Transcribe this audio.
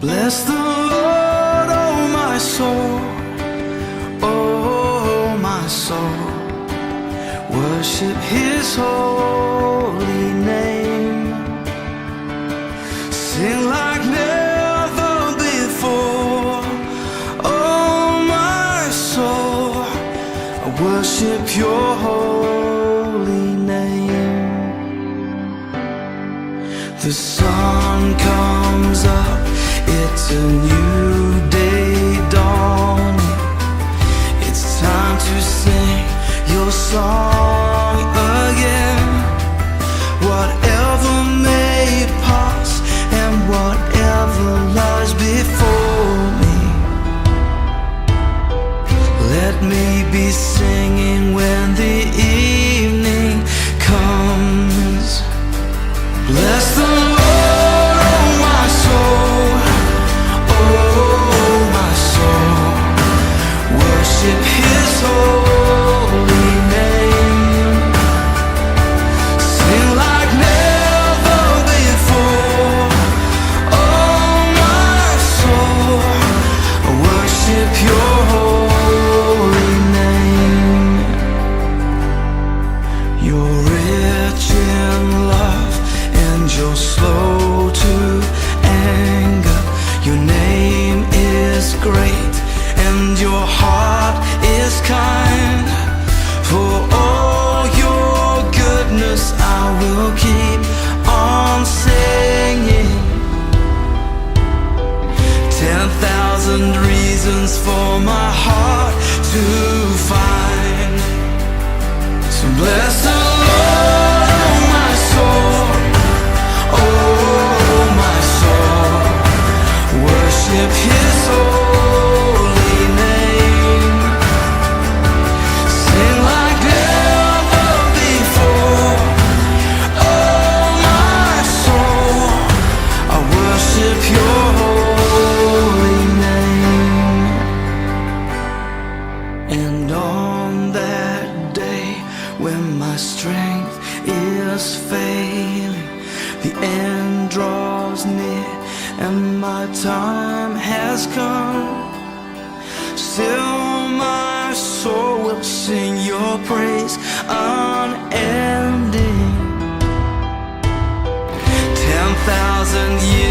Bless the Lord, oh my soul, oh my soul. Worship His holy name. Sing like never before, oh my soul. I worship Your holy name. The sun comes up, it's a new day dawning. It's time to sing Your song again. Whatever may pass and whatever lies before me, let me be singing when the evening comes. Bless the Lord, oh my soul, oh my soul. Worship His holy name. Sing like never before, oh my soul. Worship Your holy name. You're rich in love and You're slow to anger. Your name is great and Your heart is kind. For all Your goodness I will keep on singing. 10,000 reasons for my heart to find. So bless the Lord, oh my soul, oh my soul. Worship His holy name. Sing like never before, oh my soul. I worship Your holy name. And on that day when my strength is failing, the end draws near and my time has come, still my soul will sing Your praise unending. 10,000 years